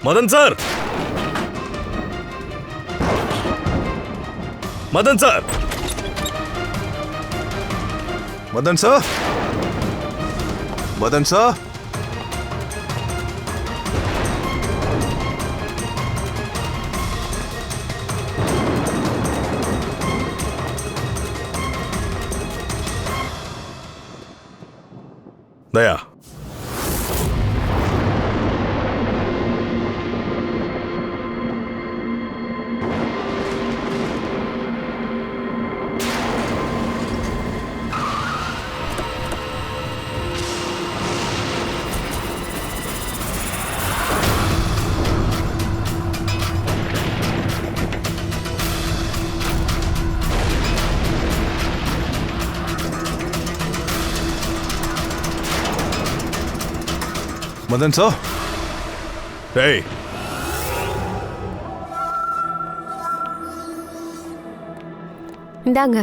Madan sir, Madhan sir, Madhan sir, Madhan sir. Daya, Madhan sir. டேய், இந்தாங்க.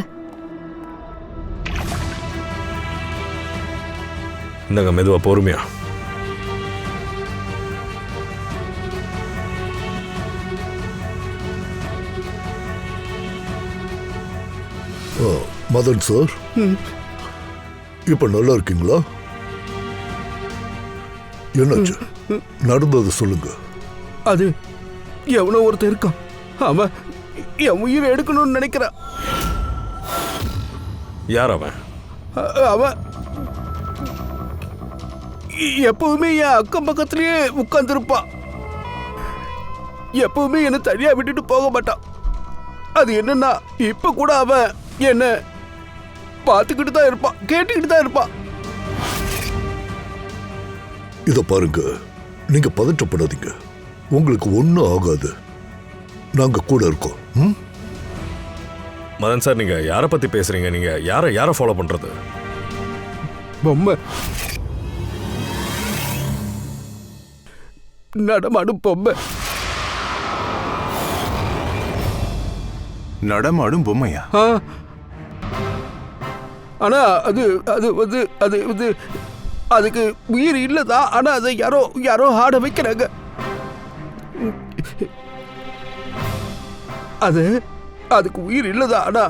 இந்தாங்க, மெதுவா பொறுமையா. மதன் சார், இப்ப நல்லா இருக்கீங்களா? என்னாச்சு? நடந்தது சொல்லுங்க. அது எவனோ ஒருத்தர் இருக்கான். அவன் என் உயிரை எடுக்கணும்னு நினைக்கிறான். யார் அவன்? அவன் எப்பவுமே என் அக்கம் பக்கத்திலேயே உட்கார்ந்துருப்பான். எப்பவுமே என்னை தனியா விட்டுட்டு போக மாட்டான். அது என்னன்னா, இப்ப கூட அவன் என்ன பார்த்துக்கிட்டு தான் இருப்பான், கேட்டுக்கிட்டு தான் இருப்பான். இத பாருங்க, நீங்க பதற்றப்படாதீங்க. உங்களுக்கு ஒண்ணும் ஆகாது. நாங்க கூட இருக்கோம். மதன் சார், நீங்க யாரை பத்தி பேசுறீங்க? நீங்க யாரை ஃபாலோ பண்றது? பொம்மை, நடமாடும் பொம்மை. நடமாடும் பொம்மையா? ஆனா அது அது அது அது அது அதுக்கு உயிர் இல்லதான். ஆனா அதை யாரோ ஆட வைக்கிறாங்க. அதுக்கு உயிர் இல்லதான். ஆனா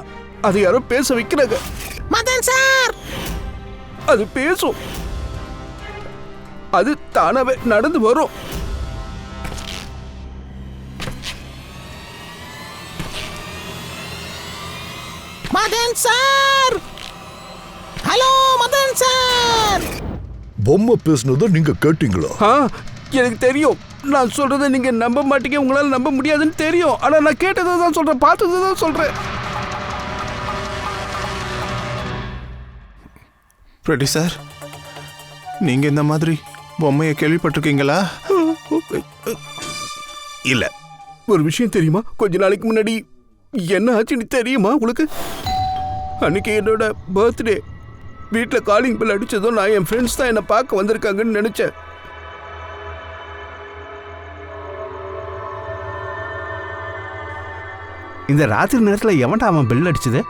அதை யாரோ பேச வைக்கிறாங்க. மதன் சார், அது பேசும். அது தானாவே நடந்து வரும். Madan sir, hello Madan sir. பொம்மை பேசுனதை நீங்க கேட்டீங்களா? எனக்கு தெரியும். நான் சொல்றதை நீங்க நம்ப மாட்டீங்க, உங்களால நம்ப முடியாதுன்னு தெரியும். ஆனா நான் கேட்டதை தான் சொல்றேன், பார்த்ததை தான் சொல்றேன். ரெட்டி சார், நீங்க இந்த மாதிரி பொம்மையை கேள்விப்பட்டிருக்கீங்களா? இல்ல. ஒரு விஷயம் தெரியுமா? கொஞ்ச நாளைக்கு முன்னாடி என்ன ஆச்சுன்னு தெரியுமா உங்களுக்கு? அன்னைக்கு என்னோட பர்த்டே. வீட்டில் காலிங் பெல் அடிச்சதும் நான் என் ஃப்ரெண்ட்ஸ் தான் என்னை பார்க்க வந்திருக்காங்கன்னு நினைச்சேன். இந்த ராத்திரி நேரத்தில் எவன்டா அவன் பெல் அடிச்சது?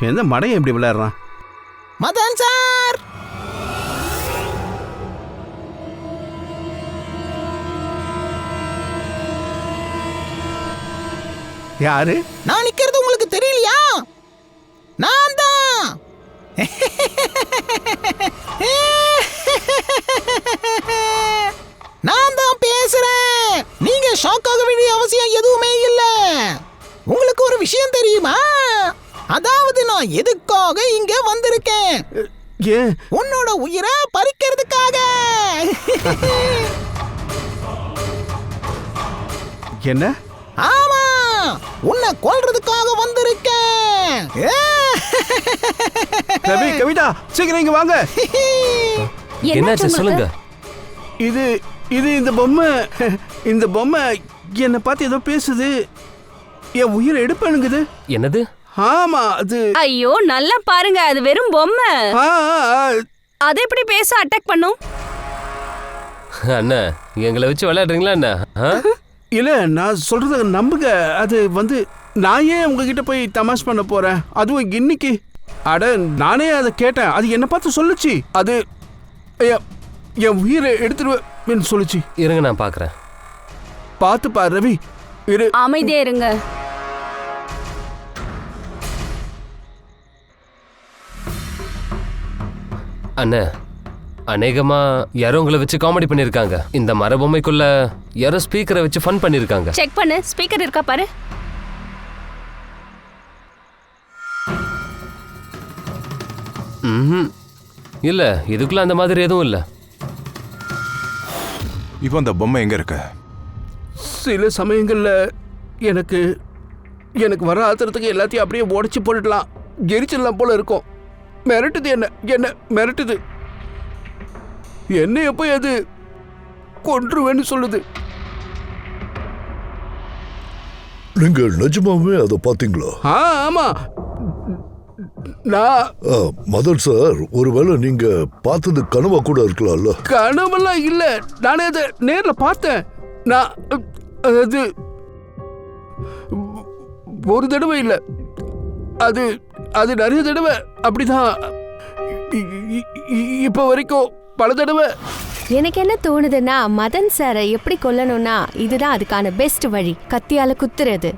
எந்த மடையன் எப்படி விளையாடுறான்? மதன் சார், யாரு? நான் நிக்கிறது உங்களுக்கு தெரியலையா? நான் தான். நான் தான் பேசுறேன். நீங்க ஷாக் ஆக வேண்டிய அவசியம் எதுவுமே இல்ல. உங்களுக்கு ஒரு விஷயம் தெரியுமா? அதாவது நான் எதுக்காக இங்க வந்திருக்கேன்? ஏன்? உன்னோட உயிரை பறிக்கிறதுக்காக. என்ன? ஆமா, உன்னை கொல்றதுக்காக வந்திருக்கேன். ரவி, கவிதா, சீக்கிரம் இங்க வாங்க. என்னாச்சு சொல்லுங்க. இது இந்த பொம்மை என்னை பார்த்து ஏதோ பேசுது. என் உயிரை எடுப்பேனுங்குது. என்னது? ஆமா, அது. ஐயோ, நல்லா பாருங்க, அது வெறும் பொம்மை. அது எப்படி பேச அட்டாக் பண்ணும்? அண்ணா, எங்களை வச்சு விளையாடுறீங்களா அண்ணா? இல்ல, நான் சொல்றத நம்புங்க. அது நான் ஏன் உங்ககிட்ட போய் தமாஷ் பண்ண போறேன், அதுவும் இன்னைக்கு? அட, நானே அதை கேட்டேன். அது என்ன பார்த்து சொல்லுச்சு. அது என் உயிரை எடுத்துருவேன்னு சொல்லுச்சு. இருங்க, நான் பார்க்குறேன். பார்த்து பாரு ரவி. இரு. அமைதியா இருங்க. அண்ணா, அநேகமா யாரோ உங்களை வச்சு காமெடி பண்ணிருக்காங்க. இந்த மர பொம்மைக்குள்ள யாரோ ஸ்பீக்கரை வச்சு ஃபன் பண்ணிருக்காங்க. செக் பண்ணு, ஸ்பீக்கர் இருக்கா பாரு. இல்ல, இதுக்குள்ள அந்த மாதிரி எதுவும் இல்ல. இப்போ அந்த பொம்மை எங்க இருக்கு? சில சமயங்கள்ல எனக்கு எனக்கு வர ஆத்திரத்துக்கு எல்லாத்தையும் அப்படியே உடைச்சு போட்டுடலாம். எரிச்சிடலாம் போல இருக்கும். மிரட்டுது என்ன மிரட்டுது. என்ன எப்போ அது கொன்றுவேன்னு சொல்லுது. நீங்க நிஜமாவே அதை பாத்தீங்களா? ஆமா, நான் மதன் சார், ஒருவேளை நீங்க பார்த்தது கனவா கூட இருக்கலாம்ல? கனவெல்லாம் இல்ல, நானே அதை நேர்ல பார்த்தேன். நான் அது ஒரு தடவை இல்ல, அது அது நிறைய தடவை அப்படிதான். இப்ப வரைக்கும் பல தடவை. எனக்கு என்ன தோணுதுன்னா, மதன் சாரை எப்படி கொல்லணும்னா இதுதான் அதுக்கான பெஸ்ட் வழி. கத்தியால குத்துறது.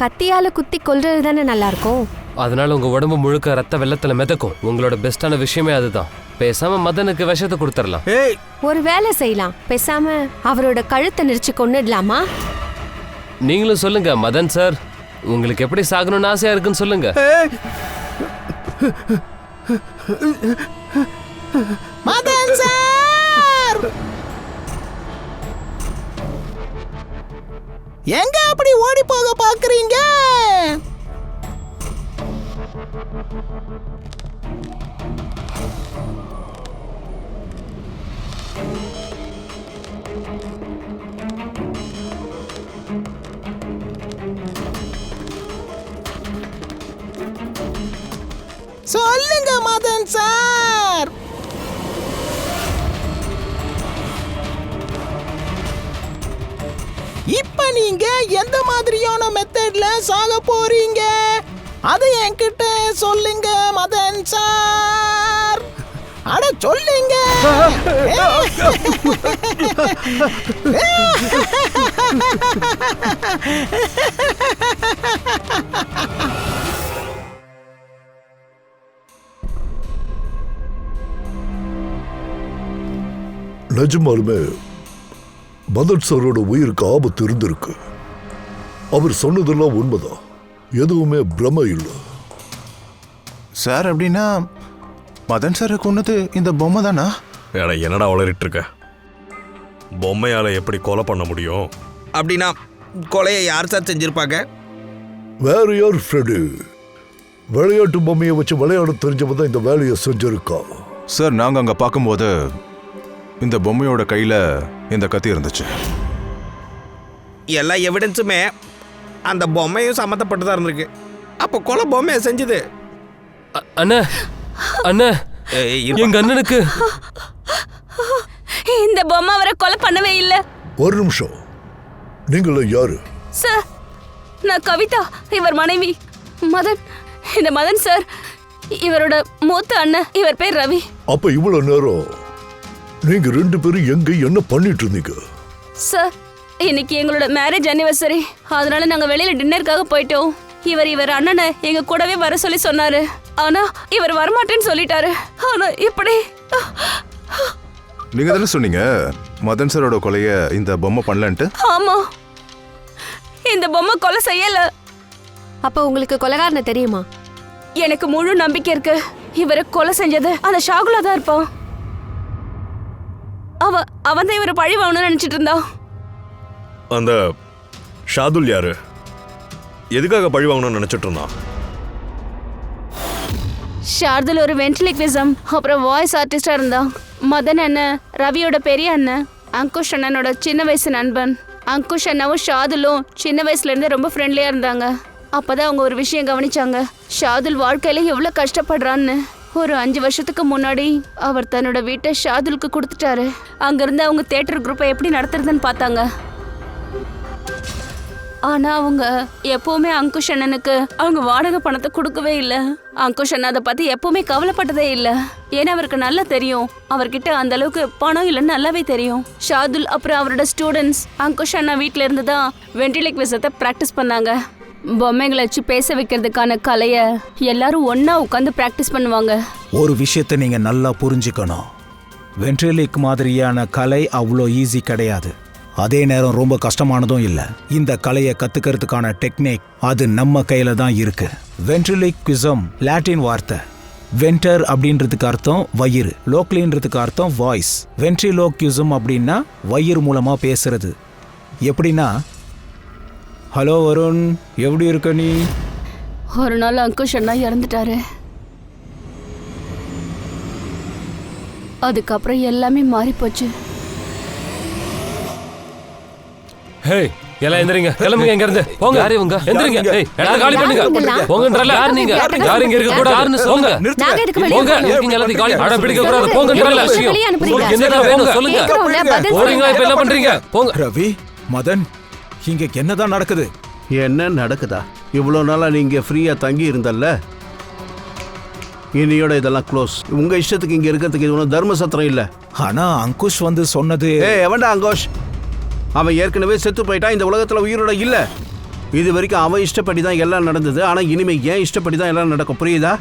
கத்தியால குத்தி கொல்றது தானே நல்லா இருக்கும். அதனால உங்க உடம்பு முழுக்க ரத்த வெள்ளத்துல மிதக்கும். உங்களோட பெஸ்டான விஷயமே அதுதான். பேசாம மதனுக்கு விஷத்தை கொடுத்துடலாம். ஒரு வேலை செய்யலாம். பேசாம அவரோட கழுத்தை நெரிச்சு கொன்னுடலாமா? நீங்களும் சொல்லுங்க மதன் சார், உங்களுக்கு எப்படி சாகணும்னு ஆசையா இருக்குன்னு சொல்லுங்க. மதன் சார், எங்க அப்படி ஓடி போக பாக்குறீங்க? சொல்லுங்க மதன் சார். இப்ப நீங்க எந்த மாதிரியான மெத்தட்ல சாக போறீங்க? அது என்கிட்ட சொல்லுங்க மதன் சார். அட சொல்லுங்க. நிஜமாலுமே மதன் சாரோட உயிருக்கு ஆபத்து இருந்திருக்கு. அவர் சொன்னதெல்லாம் உண்மைதான். எதுவுமே பிரம இல்லை. சார், அப்படின்னா மதன் சாரை கொன்னது இந்த பொம்மை தானா? என்னடா வளரிட்டு இருக்க? பொம்மையால எப்படி கொலை பண்ண முடியும்? அப்படின்னா கொலையை யார் சார் செஞ்சிருப்பாங்க? வேற யார் ஃப்ரெண்டு? விளையாட்டு பொம்மையை வச்சு விளையாட தெரிஞ்சவன் தான் இந்த வேலையை செஞ்சிருக்கான். சார், நாங்கள் அங்கே பார்க்கும்போது இந்த பொம்மையோட கையில் இந்த கத்தி இருந்துச்சு. எல்லா எவிடன்ஸுமே அந்த பொம்மையும் சம்மந்தப்பட்டு தான் இருந்திருக்கு. அப்போ கொலை பொம்மையை செஞ்சது அண்ணா, அண்ணா, எங்க அண்ணனுக்கு இந்த பொம்மை அவரை கொலை பண்ணவே இல்லை. ஒரு நிமிஷம், நீங்கள யாரு? சார், நான் கவிதா, இவர் மனைவி. மதன், இந்த மதன் சார் இவரோட மூத்த அண்ணன். இவர் பேர் ரவி. அப்ப இவ்வளவு நேரம் நீங்க ரெண்டு பேரும் எங்க என்ன பண்ணிட்டு இருந்தீங்க? சார், இன்னைக்கு எங்களோட மேரேஜ் அனிவர்சரி. அதனால நாங்க வெளியில டின்னருக்காக போயிட்டோம். இவர் அண்ணனை எங்க கூடவே வர சொல்லி சொன்னாரு. ஆனா இவர் வரமாட்டேன்னு சொல்லிட்டாரு. ஆனா இப்படி நீங்க தானே சொன்னீங்க மதன் சாரோட கொலைய இந்த பொம்மை பண்ணலன்ட்டு? ஆமா, இந்த பொம்மை கொலை செய்யல. அப்ப உங்களுக்கு கொலைகாரனை தெரியுமா? எனக்கு முழு நம்பிக்கை இருக்கு. இவரை கொலை செஞ்சது அந்த ஷாகுலா தான் இருப்பான். அவன் தான் இவரை பழி வாங்கணும்னு நினைச்சிட்டு இருந்தான். அந்த ஷாதுல் யாரு? எதுக்காக பழி வாங்கணும்னு நினைச்சிட்டு இருந்தான்? ஷார்துல் ஒரு வென்ட்ரிலிக்விசம், அப்புறம் வாய்ஸ் ஆர்டிஸ்டா இருந்தான். மதன் அண்ணன் ரவியோட பெரிய அண்ணன், அங்குஷ் அண்ணனோட சின்ன வயசு நண்பன். அங்குஷ் அண்ணாவும் ஷாதுலும் சின்ன வயசுல இருந்தே ரொம்ப ஃப்ரெண்ட்லியா இருந்தாங்க. அப்பதான் அவங்க ஒரு விஷயம் கவனிச்சாங்க. ஷாதுல் வாழ்க்கையில எவ்வளவு கஷ்டப்படுறான்னு. ஒரு 5 வருஷத்துக்கு முன்னாடி அவர் தன்னோட வீட்டை ஷாதுலுக்கு கொடுத்துட்டாரு. அங்கிருந்து அவங்க தியேட்டர் குரூப்பை எப்படி நடத்துறதுன்னு பார்த்தாங்க. ஆனா அவங்க எப்பவுமே அங்குஷ் அண்ணனுக்கு அவங்க வாடகை பணத்தை கொடுக்கவே இல்ல. அங்குஷ் அண்ணன் அதை பத்தி எப்பவுமே கவலைப்பட்டதே இல்ல. ஏன்னா அவருக்கு நல்லா தெரியும் அவர்கிட்ட அந்த அளவுக்கு பணம் இல்லைன்னு நல்லாவே தெரியும். ஷாதுல் அப்புறம் அவரோட ஸ்டூடெண்ட்ஸ் அங்குஷ் அண்ணா வீட்ல இருந்து தான் வென்ட்ரிலோக்விசத்தை பிராக்டிஸ் பண்ணாங்க. பொம்மைகளை வச்சு பேச வைக்கிறதுக்கான கலைய எல்லாரும் ஒன்னா உட்காந்து பிராக்டிஸ் பண்ணுவாங்க. ஒரு விஷயத்தை நீங்க நல்லா புரிஞ்சுக்கணும். வென்ட்ரிலிக் மாதிரியான கலை அவ்வளோ ஈஸி கிடையாது. அதே நேரம் ரொம்ப கஷ்டமானதும் இல்லை. இந்த கலையை கத்துக்கிறதுக்கான டெக்னிக் அது நம்ம கையில தான் இருக்கு. வென்ட்ரிலிக்விசம் லாட்டின் வார்த்தை. வென்டர் அப்படின்றதுக்கு அர்த்தம் வயிறு, லோக்லின்றதுக்கு அர்த்தம் வாய்ஸ். வென்ட்ரிலோக்விசம் அப்படின்னா வயிறு மூலமா பேசுறது. எப்படின்னா, ஹலோ வருண், எப்படி இருக்க நீ? ஒரு நாள் அங்குஷ் அண்ணா இறந்துட்டாரு. அதுக்கப்புறம் எல்லாமே மாறி போச்சு. ஹே, எல்லாம் எந்திரிங்க, கிளம்புங்க இங்க இருந்து. போங்க. யார் இவங்க? எந்திரிங்க. ஏய், எல்லாம் காலி பண்ணுங்க. போங்கன்றல. யார் நீங்க? யார் இங்க இருக்க கூடாது. யாருன்னு சொல்லுங்க. நாங்க எதுக்கு வெளிய போங்க. இருக்கீங்க எல்லாத்தையும் காலி. அட பிடிக்க கூடாது. போங்கன்றல. வெளிய அனுப்புறீங்க. என்னடா வேணும் சொல்லுங்க. போறீங்களா இப்ப என்ன பண்றீங்க? போங்க. ரவி, மதன், இங்க என்னதான் நடக்குது? என்ன நடக்குதா? இவ்வளோ நாளா நீங்க ஃப்ரீயா தங்கி இருந்தல்ல, இனியோட இதெல்லாம் க்ளோஸ். உங்க இஷ்டத்துக்கு இங்க இருக்கிறதுக்கு இது ஒன்றும் தர்ம சத்திரம் இல்ல. ஆனா அங்குஷ் வந்து சொன்னது. எவன்டா அங்கோஷ்? அவன் ஏற்கனவே செத்து போயிட்டான், இந்த உலகத்துல உயிரோட இல்ல. இது வரைக்கும் அவன் இஷ்டப்படி தான் எல்லாம் நடந்தது. ஆனா இனிமே ஏன் இஷ்டப்படி தான் எல்லாம் நடக்கும், புரியுதா?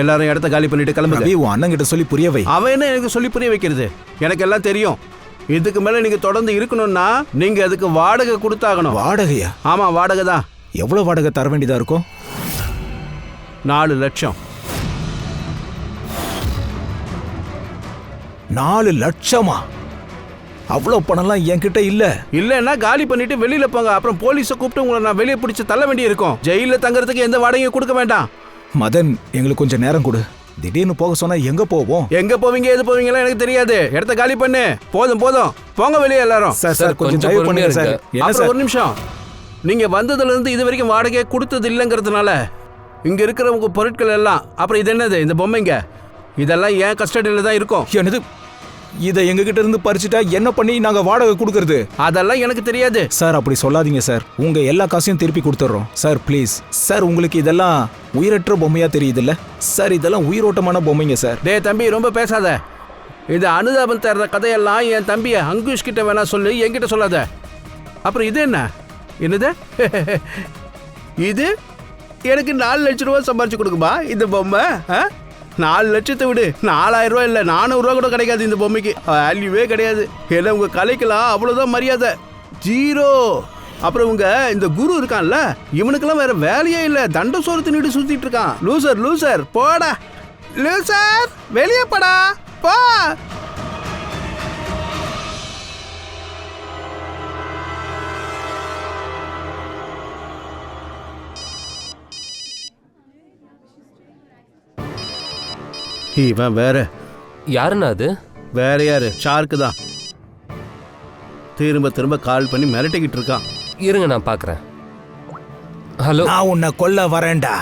எல்லாரும் இடத்த காலி பண்ணிட்டு கிளம்புங்க. ரவி, உன் அண்ணன் கிட்ட சொல்லி புரிய வை. அவன் என்ன எனக்கு சொல்லி புரிய வைக்கிறது? எனக்கு எல்லாம் தெரியும். இதுக்கு மேல நீங்க தொடர்ந்து இருக்கணும்னா நீங்க அதுக்கு வாடகை கொடுத்தாகணும். வாடகையா? ஆமா, வாடகை தான். எவ்வளவு வாடகை தர வேண்டியதா இருக்கும்? 4 லட்சம். 4 லட்சமா? அவ்வளோ பணம்லாம் என்கிட்ட இல்ல. இல்லைன்னா காலி பண்ணிட்டு வெளியில போங்க. அப்புறம் போலீஸை கூப்பிட்டு உங்களை நான் வெளியே பிடிச்சி தள்ள வேண்டி இருக்கும். ஜெயிலில் தங்கறதுக்கு எந்த வாடகையும் கொடுக்க வேண்டாம். மதன், எங்களுக்கு கொஞ்சம் நேரம் கொடு. திடீர்னு போக சொன்னா எங்க போவோம்? எங்க போவீங்க எது போவீங்களா எனக்கு தெரியாது. இடத்த காலி பண்ணு. போதும் போதும், போங்க வெளியே எல்லாரும். சார் கொஞ்சம் தயவு பண்ணுங்க சார். என்ன அப்புறம் சார்? ஒரு நிமிஷம். நீங்க வந்ததுல இருந்து இது வரைக்கும் வாடகையை கொடுத்தது இல்லைங்கிறதுனால இங்க இருக்கிற உங்க பொருட்கள் எல்லாம், அப்புறம் இது என்னது இந்த பொம்மைங்க, இதெல்லாம் ஏன் கஸ்டடியில தான் இருக்கும். என்னது? இதை எங்க கிட்ட இருந்து பறிச்சுட்டா என்ன பண்ணி நாங்க வாடகை கொடுக்கறது? அதெல்லாம் எனக்கு தெரியாது சார். அப்படி சொல்லாதீங்க சார். உங்க எல்லா காசையும் திருப்பி கொடுத்துட்றோம் சார், ப்ளீஸ் சார். உங்களுக்கு இதெல்லாம் உயிரற்ற பொம்மையா தெரியுது இல்ல சார்? இதெல்லாம் உயிரோட்டமான பொம்மைங்க சார். டே தம்பி, ரொம்ப பேசாத. இது அனுதாபம் தர்ற கதையெல்லாம் என் தம்பியை அங்குஷ் கிட்ட வேணா சொல்லு, என்கிட்ட சொல்லாத. அப்புறம் இது என்ன? என்னது? இது எனக்கு 4 லட்சம் ரூபா சம்பாரிச்சு கொடுக்குமா இந்த பொம்மை? 4 லட்சத்தை விடு, 4000 ரூபா இல்லை 400 ரூபா கூட கிடைக்காது இந்த பொம்மைக்கு. வேல்யூவே கிடையாது. ஏன்னா உங்க கலைக்கெல்லாம் அவ்வளோதான் மரியாதை, 0. அப்புறம் உங்க இந்த குரு இருக்கான்ல, இவனுக்கெல்லாம் வேற வேலையே இல்லை. தண்ட சோறு தின்னுட்டு சுத்திட்டு இருக்கான். லூசர் லூசர், போடா லூசர், வெளியே போடா போ. இவன் வேற. யாருன்னா அது? வேற யாரு? ஷார்க்கு தான். திரும்ப திரும்ப கால் பண்ணி மிரட்டிக்கிட்டு இருக்கான். இருங்க நான் பாக்குறேன். ஹலோ. நான் உன்னை கொல்ல வரேன்டா.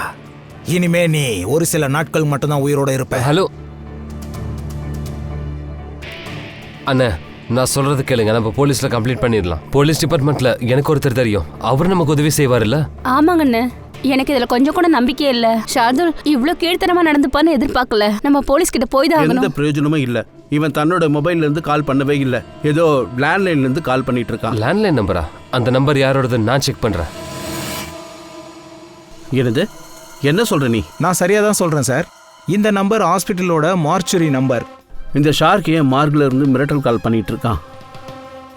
இனிமே நீ ஒரு சில நாட்கள் மட்டும்தான் உயிரோட இருப்ப. ஹலோ அண்ணா, நான் சொல்றது கேளுங்க. நம்ம போலீஸ்ல கம்ப்ளைண்ட் பண்ணிடலாம். போலீஸ் டிபார்ட்மெண்ட்ல எனக்கு ஒருத்தர் தெரியும். அவர் நமக்கு உதவி செய்வார்ல. ஆமாங்கண்ணே, எனக்கு இதுல கொஞ்சம் கூட நம்பிக்கையே இல்ல. ஷாதுல் இவ்ளோ கீழ்த்தனமா நடந்துப்பான்னு எதிர்பார்க்கல. நம்ம போலீஸ் கிட்ட போய் தான் எந்த ஆகணும். பிரயோஜனமும் இல்ல. இவன் தன்னோட மொபைல்ல இருந்து கால் பண்ணவே இல்ல. ஏதோ லேண்ட்லைன்ல இருந்து கால் பண்ணிட்டு இருக்கான். லேண்ட்லைன் நம்பரா? அந்த நம்பர் யாரோடது? நான் செக் பண்றேன். என்னது? என்ன சொல்ற நீ? நான் சரியா தான் சொல்றேன் சார். இந்த நம்பர் ஹாஸ்பிட்டலோட மார்ச்சுரி நம்பர். இந்த ஷார்க் ஏன் மார்க்ல இருந்து மிரட்டல் கால் பண்ணிட்டு இருக்கான்?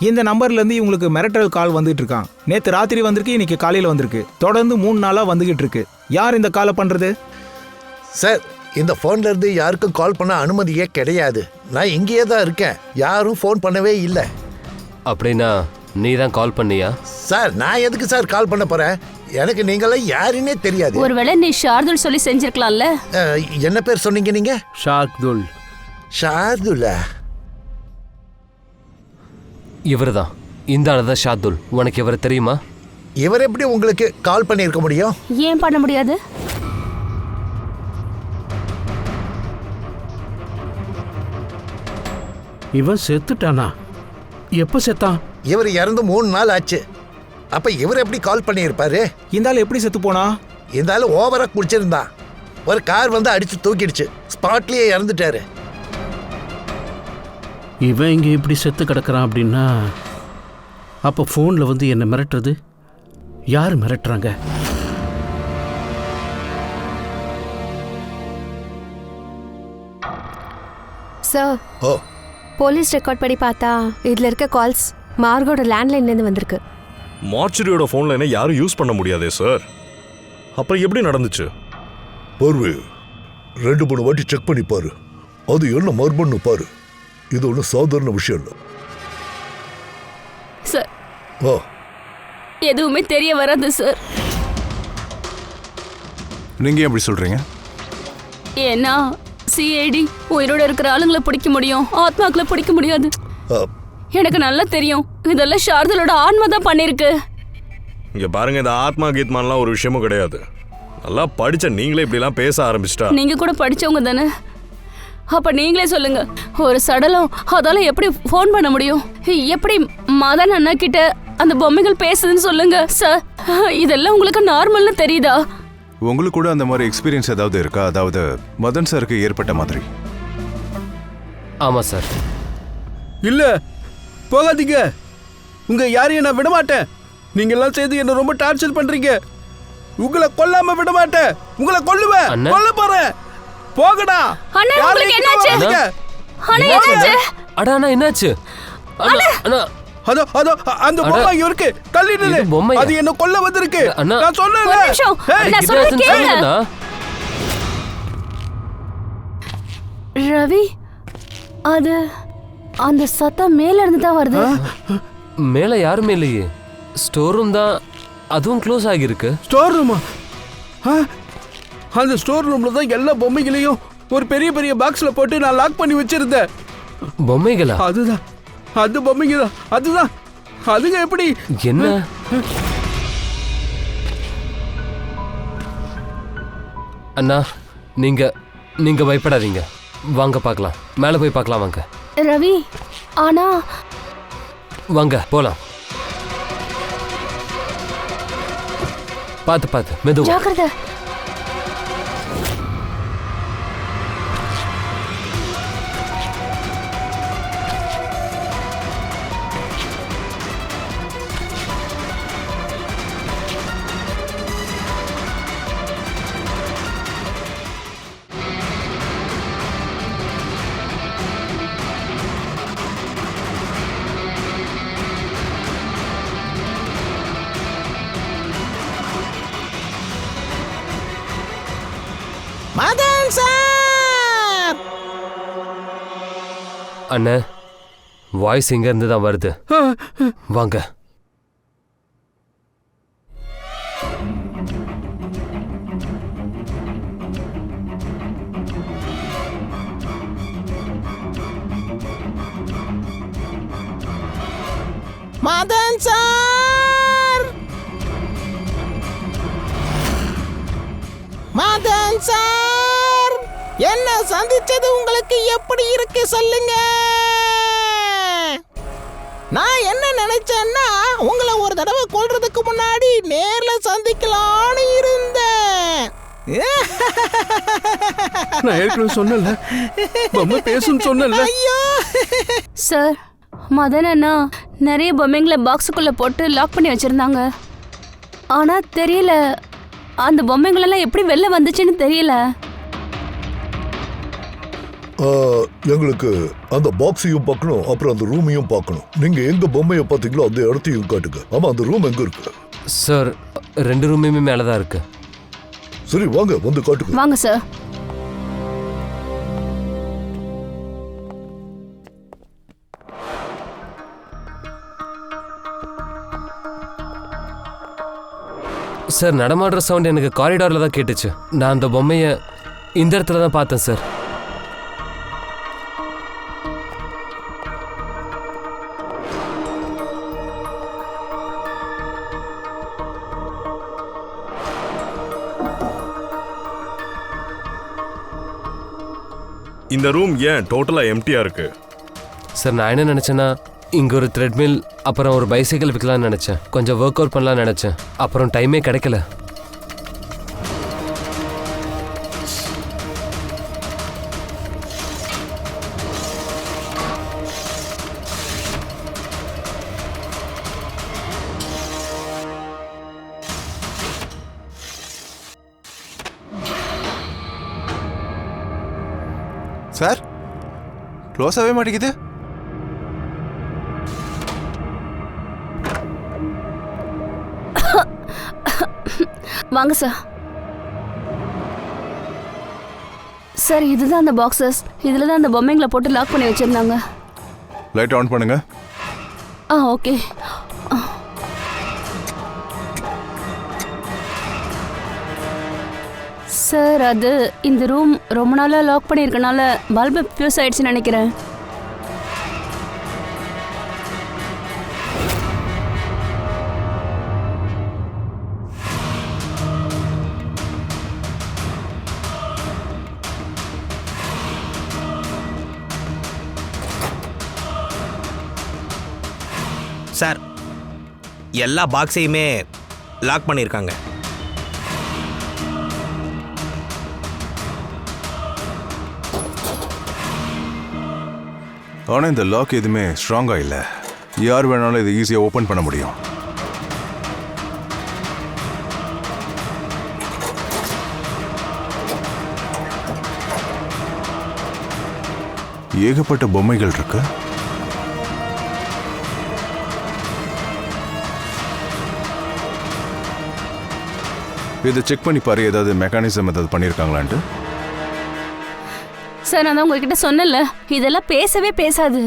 இந்த நம்பர்ல இருந்து இவங்களுக்கு மிரட்டல் கால் வந்துட்டு இருக்கான். நேத்து ராத்திரி வந்திருக்கு, இன்னைக்கு காலையில வந்திருக்கு. தொடர்ந்து 3 நாளா வந்துகிட்டு இருக்கு. யார் இந்த காலை பண்றது? சார், இந்த ஃபோன்ல இருந்து யாருக்கும் கால் பண்ண அனுமதியே கிடையாது. நான் இங்கேயே தான் இருக்கேன். யாரும் ஃபோன் பண்ணவே இல்லை. அப்படின்னா நீ தான் கால் பண்ணியா? சார், நான் எதுக்கு சார் கால் பண்ண போறேன்? எனக்கு நீங்களாம் யாருன்னே தெரியாது. ஒருவேளை நீ ஷார்துல் சொல்லி செஞ்சிருக்கலாம்ல. என்ன பேர் சொன்னீங்க நீங்க? ஷார்துல். ஷார்துல்லா? இவர்தான். இந்த ஆளுதான் ஷார்துல். உனக்கு இவரை தெரியுமா? இவர் எப்படி உங்களுக்கு கால் பண்ணியிருக்க முடியும்? ஏன் பண்ண முடியாது? இவன் செத்துட்டானா? எப்ப செத்தான்? இவர் இறந்து 3 நாள் ஆச்சு. அப்ப இவர் எப்படி கால் பண்ணியிருப்பாரு? இந்த ஆள் எப்படி செத்து போனா? இந்த ஆளு ஓவரா குடிச்சிருந்தான். ஒரு கார் வந்து அடிச்சு தூக்கிடுச்சு. ஸ்பாட்லயே இறந்துட்டாரு. இவன் இங்கே இப்படி செத்து கிடக்குறான் அப்படின்னா அப்போ ஃபோனில் வந்து என்னை மிரட்டுறது யார் மிரட்டுறாங்க? சார் ஓ, போலீஸ் ரெக்கார்ட் படி பார்த்தா இதுல இருக்க கால்ஸ் மார்கோட லேண்ட்லைன்ல இருந்து வந்திருக்கு. மார்ச்சுரியோட ஃபோன்ல என்ன யாரும் யூஸ் பண்ண முடியாதே சார். அப்புறம் எப்படி நடந்துச்சு? பார்வை 2-3 வாட்டி செக் பண்ணி பாரு. அது என்ன மர்மம்னு பாரு. இது ஒன்றும் சாதாரண விஷயம் இல்லை. சார் ஆ, எதுவுமே தெரிய வராது சார். நீங்க ஏன் அப்படி சொல்றீங்க? ஏன்னா சிஐடி உயிரோட இருக்கிற ஆளுங்களை பிடிக்க முடியும், ஆத்மாக்களை பிடிக்க முடியாது. ஆ, எனக்கு நல்லா தெரியும் இதெல்லாம் ஷார்தலோட ஆன்மா தான் பண்ணிருக்கு. இங்க பாருங்க, இந்த ஆத்மா கீத்மான்லாம் ஒரு விஷயமும் கிடையாது. நல்லா படிச்ச நீங்களே இப்படிலாம் பேச ஆரம்பிச்சிட்டா. நீங்க கூட படிச்சவங்க தானே? அப்ப நீங்களே சொல்லுங்க, ஒரு சடலம் அதால எப்படி ஃபோன் பண்ண முடியும்? எப்படி மதன் அண்ணா கிட்ட அந்த பொம்மைகள் பேசுதுன்னு சொல்லுங்க சார். இதெல்லாம் உங்களுக்கு நார்மல்னு தெரியுதா? உங்களுக்கு கூட அந்த மாதிரி எக்ஸ்பீரியன்ஸ் ஏதாவது இருக்கா? அதாவது மதன் சாருக்கு ஏற்பட்ட மாதிரி? ஆமா சார். இல்ல, போகாதீங்க. உங்க யாரையும் நான் விட மாட்டேன். நீங்க எல்லாம் சேர்ந்து என்ன ரொம்ப டார்ச்சர் பண்றீங்க. உங்களை கொல்லாம விட மாட்டேன். உங்களை கொல்லுவேன், அண்ணா. கொல்ல போறேன். போகடா. அண்ணா, உங்களுக்கு என்னாச்சு? அண்ணா, என்னாச்சு? என்னாச்சு? அடா அண்ணா, என்னாச்சு? அண்ணா, அண்ணா, அதோ அதோ அந்த அட, பொம்மை இங்க இருக்கு. தள்ளி நில்லு. இது பொம்மையா? அது என்ன கொல்ல வந்திருக்கு. அண்ணா. நான் சொன்னேன்ல. ஒரு நிமிஷம். ஏய், நான் சொல்றத இதாச்சுன்னு கேளு. சொல்லுங்கண்ணா. ரவி, அது அந்த சத்தம் மேல இருந்து தான் வருது. மேல யாருமே இல்லையே. ஸ்டோர் ரூம் தான், அதுவும் க்ளோஸ் ஆகியிருக்கு. ஸ்டோர் ரூமா? அந்த ஸ்டோர் ரூம்ல தான் எல்லா பொம்மைகளையும் ஒரு பெரிய பெரிய பாக்ஸ்ல போட்டு நான் லாக் பண்ணி வச்சிருந்தேன். பொம்மைகளா? அதுதான், அது பொம்மைங்க தான். அதுதான், அதுங்க எப்படி? என்ன? அண்ணா, நீங்க நீங்க பயப்படாதீங்க. வாங்க பார்க்கலாம். மேலே போய் பார்க்கலாம் வாங்க. ரவி, ஆனா வாங்க போலாம். பார்த்து பார்த்து மெதுவா. ஜாக்கிரதை. மதன் சார்! அண்ணா, வாய்ஸ் இங்க இருந்து தான் வருது. வாங்க. மதன் சார்! மதன் சார்! என்ன சந்திச்சது உங்களுக்கு எப்படி இருக்கு சொல்லுங்க. நான் என்ன நினைச்சேன்னா உங்களை ஒரு தடவை கொல்றதுக்கு முன்னாடி நேர்ல சந்திக்கலான்னு இருந்தேன். நான் ஏற்கனவே சொன்னல, பொம்மை பேசுன்னு சொன்னல. ஐயோ! சார், மதன் அண்ணா நிறைய பொம்மைங்களை பாக்ஸுக்குள்ள போட்டு லாக் பண்ணி வச்சிருந்தாங்க. ஆனா தெரியல, அந்த பொம்மைங்களெல்லாம் எப்படி வெளில வந்துச்சுன்னு தெரியல. எங்களுக்கு அந்த பாக்ஸையும் பார்க்கணும், அப்புறம் அந்த ரூமையும் பார்க்கணும். நீங்க எங்க பொம்மையை பார்த்தீங்களோ அந்த இடத்தையும் காட்டுங்க. ஆமா, அந்த ரூம் எங்க இருக்கு? சார், 2 ரூமுமே மேலே தான் இருக்கு. சரி, வாங்க வந்து காட்டுங்க. வாங்க சார். சார், நடமாடுற சவுண்ட் எனக்கு காரிடாரில் தான் கேட்டுச்சு. நான் அந்த பொம்மையை இந்த இடத்துல தான் பார்த்தேன் சார். இந்த ரூம் ஏன் டோட்டலா எம்டியா இருக்கு? சார், நான் என்ன நினச்சேன்னா இங்கே ஒரு த்ரெட்மில், அப்புறம் ஒரு பைசைக்கிள் விற்கலாம்னு நினச்சேன். கொஞ்சம் ஒர்க் அவுட் பண்ணலாம்னு நினச்சேன். அப்புறம் டைமே கிடைக்கல. சார் க்ளோஸ் ஆகவே மாட்டேங்குது. வாங்க சார். சார் இதுதான் அந்த பாக்ஸஸ். இதில் தான் அந்த பொம்மைங்களை போட்டு லாக் பண்ணி வச்சுருந்தாங்க. லைட் ஆன் பண்ணுங்க. ஓகே. சார் அது இந்த ரூம் ரொம்ப நாளாக லாக் பண்ணியிருக்கனால பல்பு ஃபியூஸ் ஆயிடுச்சுன்னு நினைக்கிறேன். சார் எல்லா பாக்ஸையுமே லாக் பண்ணியிருக்காங்க. ஆனால் இந்த லாக் எதுவுமே ஸ்ட்ராங்காக இல்லை. யார் வேணாலும் இதை ஈஸியாக ஓப்பன் பண்ண முடியும். ஏகப்பட்ட பொம்மைகள் இருக்கு. இதை செக் பண்ணி பாரு, ஏதாவது மெக்கானிசம் ஏதாவது பண்ணியிருக்காங்களான்ட்டு. சார் நான் தான் உங்ககிட்ட சொன்னல, இதெல்லாம் பேசவே பேசாது.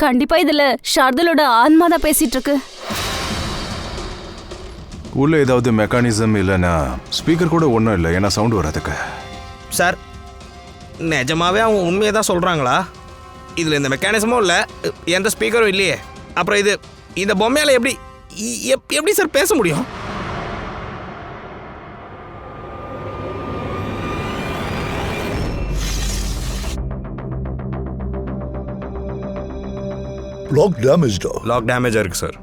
கண்டிப்பா இதுல ஷார்துலோட ஆன்மா தான் பேசிட்டு இருக்கு. உள்ள ஏதாவது மெக்கானிசம் இல்லைன்னா ஸ்பீக்கர் கூட ஒன்றும் இல்லை, ஏன்னா சவுண்ட் வர்றதுக்கு. சார் நிஜமாவே அவங்க உண்மையை தான் சொல்கிறாங்களா? இதில் இந்த மெக்கானிசமும் இல்லை, எந்த ஸ்பீக்கரும் இல்லையே. அப்புறம் இது இந்த பொம்மையால் எப்படி சார் பேச முடியும்? லாக் டேமேஜ்டா. லாக் டேமேஜாக இருக்குது சார்.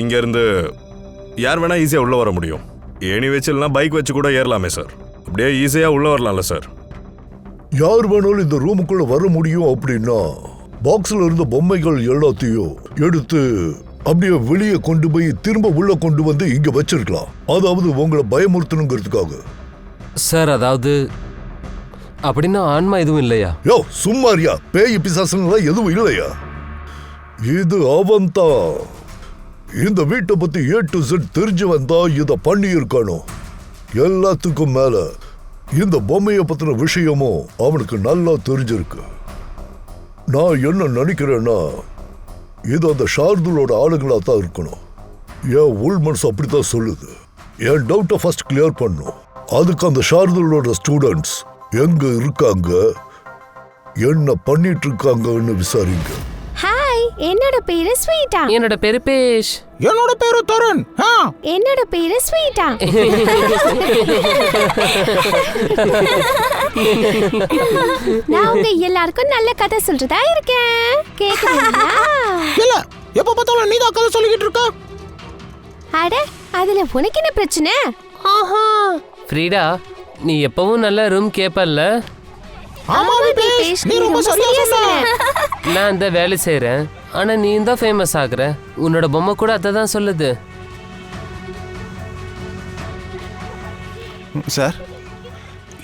இங்கேருந்து யார் வேணால் ஈஸியாக உள்ளே வர முடியும். ஏணி வச்சுலாம் பைக் வச்சு கூட ஏறலாமே சார். அப்படியே ஈஸியாக உள்ளே வரலாம்ல சார்? யார் வேணாலும் இந்த ரூமுக்குள்ள வர முடியும் அப்படின்னா பாக்ஸ்ல இருந்த பொம்மைகள் எல்லாத்தையும் எடுத்து அப்படியே வெளியே கொண்டு போய் திரும்ப உள்ள கொண்டு வந்து இங்க வச்சிருக்கலாம். அதாவது உங்களை பயமுறுத்தணுங்கிறதுக்காக. சார் அதாவது அப்படின்னா ஆன்மா எதுவும் இல்லையா? யோ சும்மாரியா, பேய் பிசாசுலாம் எதுவும் இல்லையா? இது அவன்தான். இந்த வீட்டை பத்தி A to Z தெரிஞ்சு வந்தா இதை பண்ணி இருக்கணும். எல்லாத்துக்கும் மேல இந்த பொம்மையை பத்தின விஷயமும் அவனுக்கு நல்லா தெரிஞ்சிருக்கு. நான் என்ன நினைக்கிறேன்னா இது அந்த ஷார்துலோட ஆளுங்களா தான் இருக்கணும். என் உள் மனசு அப்படித்தான் சொல்லுது. என் டவுட்டை ஃபர்ஸ்ட் கிளியர் பண்ணும். அதுக்கு அந்த ஷார்துலோட ஸ்டூடெண்ட்ஸ் எங்க இருக்காங்க, என்ன பண்ணிட்டு இருக்காங்கன்னு விசாரிங்க. ஹாய், என்னோட பேரு ஸ்வீட்டா. என்னோட பேரு பேஷ். என்னோட பேரு தருண். என்னோட பேரு ஸ்வீட்டா. நான் உங்க எல்லாருக்கும் நல்ல கதை சொல்றதா இருக்கேன். கேக்குறீங்களா? இல்ல, எப்ப பார்த்தாலும் நீ தான் கதை சொல்லிக்கிட்டு இருக்க. அட, அதுல உனக்கு என்ன பிரச்சனை? ஃப்ரீடா, நீ எப்பவும் நல்ல ரூம் கேப்பல்ல? ஆமா பேஷ், நீ ரொம்ப சரியா சொன்ன. நான் இந்த வேலை செய்கிறேன், ஆனால் நீ தான் ஃபேமஸ் ஆகுற. உன்னோட பொம்மை கூட அதை தான் சொல்லுது. சார்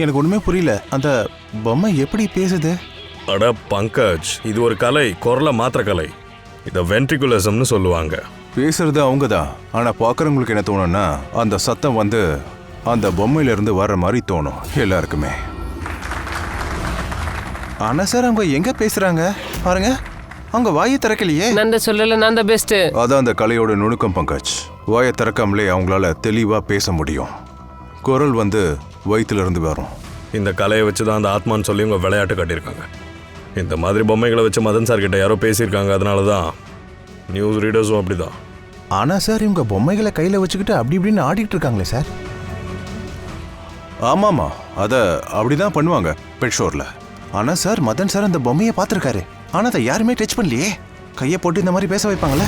எனக்கு ஒன்றுமே புரியல, அந்த பொம்மை எப்படி பேசுது? அட பங்கஜ், இது ஒரு கலை, குரலை மாத்திர கலை. இதை வென்ட்ரிகுலசம்னு சொல்லுவாங்க. பேசுறது அவங்க தான், ஆனால் பார்க்குறவங்களுக்கு என்ன தோணும்னா அந்த சத்தம் வந்து அந்த பொம்மையிலேருந்து வர்ற மாதிரி தோணும் எல்லாருக்குமே. ஆனால் சார் அவங்க எங்கே பேசுகிறாங்க பாருங்க, அவங்க வாயை திறக்கலையே. நான் சொல்லலை, நான் தான் பெஸ்ட்டு. அதான் அந்த கலையோட நுணுக்கம் பங்கஜ். வாயை திறக்காமலே அவங்களால தெளிவாக பேச முடியும். குரல் வந்து வயிற்றுலேருந்து வரும். இந்த கலையை வச்சு தான் அந்த ஆத்மான்னு சொல்லி உங்கள் விளையாட்டு கட்டியிருக்காங்க. இந்த மாதிரி பொம்மைகளை வச்சு மதன் சார் கிட்ட யாரோ பேசியிருக்காங்க. அதனால தான் நியூஸ் ரீடர்ஸும் அப்படி தான். ஆனால் சார் இவங்க பொம்மைகளை கையில் வச்சுக்கிட்டு அப்படி இப்படின்னு ஆடிட்டு இருக்காங்களே சார். ஆமாம்மா, அதை அப்படி தான் பண்ணுவாங்க பெட் ஷோரில். ஆனால் சார் மதன் சார் அந்த பொம்மையை பார்த்துருக்காரு, ஆனால் அதை யாருமே டச் பண்ணலையே. கையை போட்டு இந்த மாதிரி பேச வைப்பாங்களே?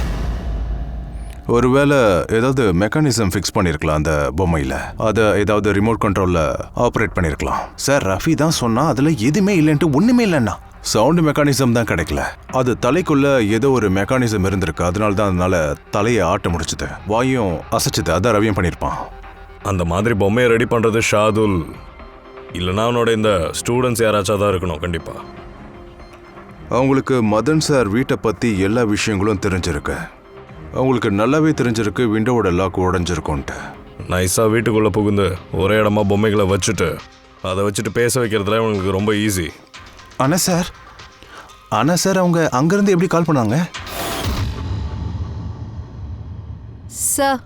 ஒருவேளை ஏதாவது மெக்கானிசம் ஃபிக்ஸ் பண்ணியிருக்கலாம் அந்த பொம்மையில். அதை ஏதாவது ரிமோட் கண்ட்ரோலில் ஆப்ரேட் பண்ணியிருக்கலாம். சார் ரஃபி தான் சொன்னா அதில் எதுவுமே இல்லைன்ட்டு. ஒன்றுமே இல்லைன்னா சவுண்டு மெக்கானிசம் தான் கிடைக்கல. அது தலைக்குள்ள ஏதோ ஒரு மெக்கானிசம் இருந்திருக்கு. அதனால தான் அதனால தலையை ஆட்ட முடிச்சுது, வாயும் அசைச்சுது. அதான் ரவியும் பண்ணியிருப்பான். அந்த மாதிரி பொம்மையை ரெடி பண்ணுறது ஷாதுல் இல்லைனா அவனோட இந்த ஸ்டூடெண்ட்ஸ் யாராச்சும் தான் இருக்கணும் கண்டிப்பாக. அவங்களுக்கு மதன் சார் வீட்டை பற்றி எல்லா விஷயங்களும் தெரிஞ்சிருக்கு. அவங்களுக்கு நல்லாவே தெரிஞ்சிருக்கு விண்டோவோட லாக் உடஞ்சிருக்கும்ன்ட்டு. நைஸாக வீட்டுக்குள்ளே புகுந்து ஒரே இடமா பொம்மைகளை வச்சுட்டு அதை வச்சுட்டு பேச வைக்கிறதுல அவங்களுக்கு ரொம்ப ஈஸி. ஆனால் சார் அவங்க அங்கேருந்து எப்படி கால் பண்ணாங்க? சார்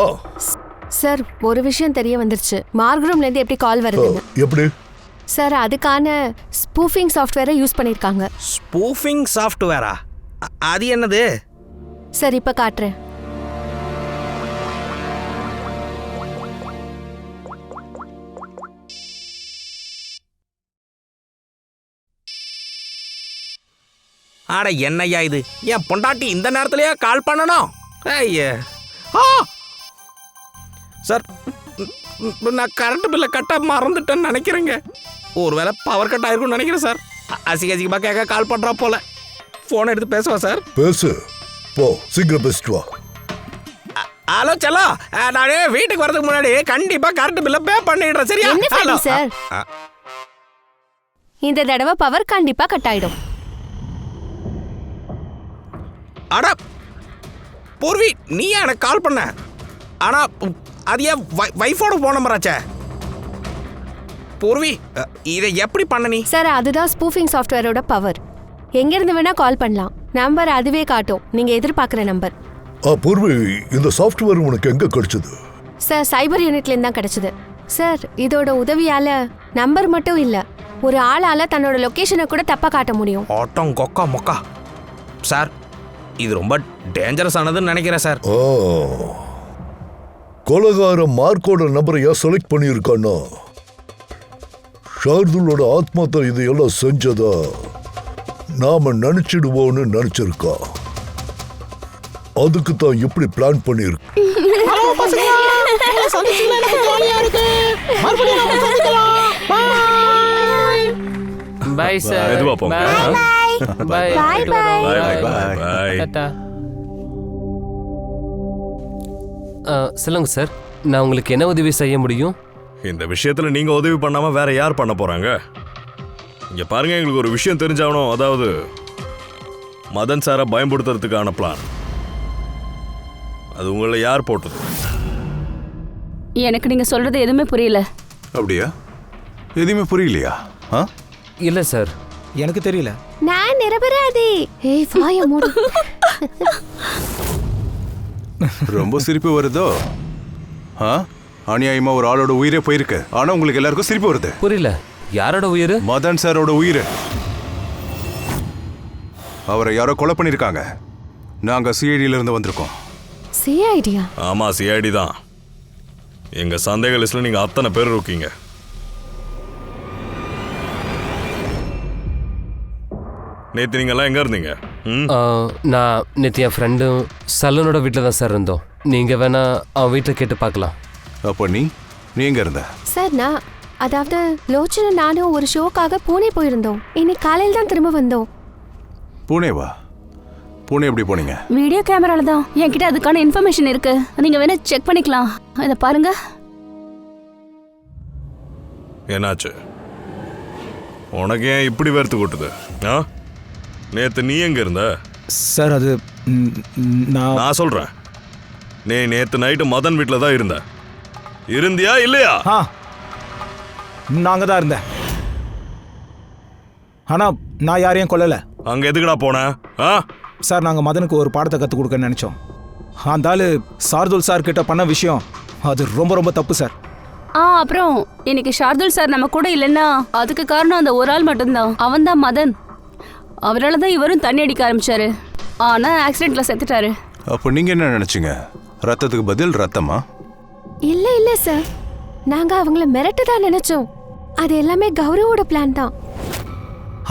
ஆ சார் ஒரு விஷயம் தெரிய வந்துருச்சு. மார்க்ரூம்லேருந்து எப்படி கால் வருதுன்னு. எப்படி? சார் அதுக்கான ஸ்பூஃபிங் சாஃப்ட்வேரை யூஸ் பண்ணியிருக்காங்க. ஸ்பூஃபிங் சாஃப்ட்வேரா? அது என்னது? சார் இப்போ காட்டுறேன். ஆட என்னய்யா இது? என் பொண்டாட்டி இந்த நேரத்துலயே கால் பண்ணணும்? ஐயா சார், நான் கரண்ட் பில்லை கட்ட மறந்துட்டேன்னு நினைக்கிறேங்க. ஒருவேளை பவர் கட் ஆயிருக்கும்னு நினைக்கிறேன் சார். அசிங்கமாக கேட்க கால் பண்ணுறா போல. ஃபோன் எடுத்து பேசுவா சார்? பேசு போ, சீக்கிரம் பேசிட்டு வா. ஹலோ செல்லோ, நான் வீட்டுக்கு வரதுக்கு முன்னாடி கண்டிப்பா கரண்ட் பில்லை பே பண்ணிடுறேன். சரியா? என்ன பண்ணி சார், இந்த தடவை பவர் கண்டிப்பா கட் ஆயிடும். அட பூர்வி, நீ எனக்கு கால் பண்ண. ஆனா அது ஏன் வைஃபோட போன் நம்பராச்சே? பூர்வி, இதை எப்படி பண்ண நீ? சார் அதுதான் ஸ்பூஃபிங் சாஃப்ட்வேரோட பவர். எங்கிருந்து வேணா கால் பண்ணலாம். நம்பர் அதுவே காட்டும், நீங்க எதிர்பார்க்குற நம்பர். பூர்வி, இந்த சாஃப்ட்வேர் உனக்கு எங்க கிடைச்சது? சார் சைபர் யூனிட்லேருந்து தான் கிடைச்சது. சார் இதோட உதவியால நம்பர் மட்டும் இல்ல, ஒரு ஆளால தன்னோட லொகேஷனை கூட தப்பா காட்ட முடியும். ஆட்டம் கொக்கா மொக்கா. சார் இது ரொம்ப டேஞ்சரஸ் ஆனதுன்னு நினைக்கிறேன் சார். கொலகார மார்க்கோட நம்பரையா செலக்ட் பண்ணியிருக்கானா? ஷார்துலோட ஆத்மா தான் இதையெல்லாம் செஞ்சதா நாம நினைச்சிடுவோன்னு நினைச்சிருக்கா. அதுக்கு தான் இப்படி பிளான் பண்ணிருக்கு. Bye sir. மெதுவா போங்க. Bye bye bye. பாய். டாடா. சொல்லுங்க சார், நான் உங்களுக்கு என்ன உதவி செய்ய முடியும்? இந்த விஷயத்துல நீங்க உதவி பண்ணாம வேற யார் பண்ண போறாங்க? இங்க பாருங்க, எங்களுக்கு ஒரு விஷயம் தெரிஞ்சாகணும். அதாவது மதன் சாரை பயன்படுத்துறதுக்கான பிளான் அது உங்களை யார் போட்டது? எனக்கு நீங்க சொல்றது எதுவுமே புரியல. அப்படியா? எதுவுமே புரியலையா? இல்ல சார், எனக்கு தெரியல. நான் நிரபராதி. ஏய் வாய மூடு. ரொம்ப சிரிப்பு வருதோ? அநியாயமா ஒரு ஆளோட உயிரே போயிருக்கு. ஆனா உங்களுக்கு எல்லாருக்கும் சிரிப்பு வருது. புரியல. யாரோட உயிர்? மதன் சாரோட உயிர். அவரை யாரோ கொலை பண்ணிருக்காங்க. நாங்க சிஐடியில இருந்து வந்திருக்கோம். சிஐடியா? ஆமா, சிஐடி தான். எங்க சந்தேக லிஸ்ட்ல நீங்க அத்தனை பேர் இருக்கீங்க. நேத்து நீங்க எல்லாம் எங்க இருந்தீங்க? நான் நேற்று என் ஃப்ரெண்டும் சலூனோட வீட்டில் தான் சார் இருந்தோம். நீங்கள் வேணா அவன் வீட்டில் கேட்டு பார்க்கலாம். அப்போ நீ எங்க இருந்த? சார் நான் அதாவது லோச்சன நானும் ஒரு ஷோக்காக பூனே போயிருந்தோம். இன்னைக்கு காலையில் தான் திரும்ப வந்தோம். பூனேவா? பூனே எப்படி போனீங்க? வீடியோ கேமரால தான். என்கிட்ட அதுக்கான இன்ஃபர்மேஷன் இருக்கு, நீங்க வேணா செக் பண்ணிக்கலாம். இதை பாருங்க. என்னாச்சு? உனக்கு ஏன் இப்படி வேர்த்து கொட்டுது? நேத்து நீ எங்க இருந்த? சார் அது நான் சொல்றேன். நீ நேத்து நைட்டு மதன் வீட்டில் தான் இருந்தியா இல்லையா? நாங்க தான் இருந்தேன். ஆனா நான் யாரையும் கொல்லல. அங்க எதுக்குடா போன? சார் நாங்க மதனுக்கு ஒரு பாடத்தை கற்றுக் கொடுக்க நினைச்சோம். அந்த ஆளு சார்துல் சார் கிட்ட பண்ண விஷயம் அது ரொம்ப ரொம்ப தப்பு சார். அப்புறம் இன்னைக்கு ஷார்துல் சார் நம்ம கூட இல்லைன்னா அதுக்கு காரணம் அந்த ஒரு ஆள் மட்டும்தான். அவன் தான் மதன். அவரால் தான் இவரும் தண்ணி அடிக்க ஆரம்பிச்சாரு. ஆனா ஆக்சிடென்ட்ல செத்துட்டாரு. அப்போ நீங்க என்ன நினைச்சீங்க? ரத்தத்துக்கு பதில் ரத்தமா? இல்ல இல்ல சார், நாங்க அவங்கள மிரட்டதான் நினைச்சோம். அது எல்லாமே கௌரவோட பிளான் தான்.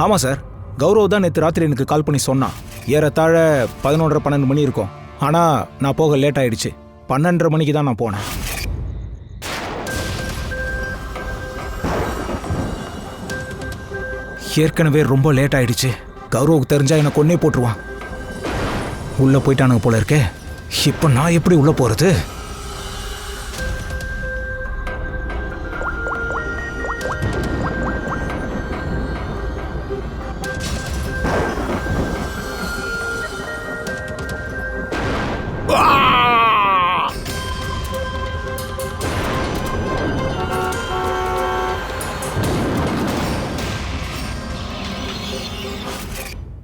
ஆமா சார், கௌரவ் தான் நேற்று ராத்திரி எனக்கு கால் பண்ணி சொன்னான். ஏறத்தாழ 11:30-12 மணி இருக்கும். ஆனால் நான் போக லேட் ஆயிடுச்சு. 12:30 மணிக்கு தான் நான் போனேன். ஏற்கனவே ரொம்ப லேட் ஆயிடுச்சு. கௌரவுக்கு தெரிஞ்சா என்னை கொன்னே போட்டுருவான். உள்ளே போயிட்டானுங்க போல இருக்கே. இப்போ நான் எப்படி உள்ளே போகிறது?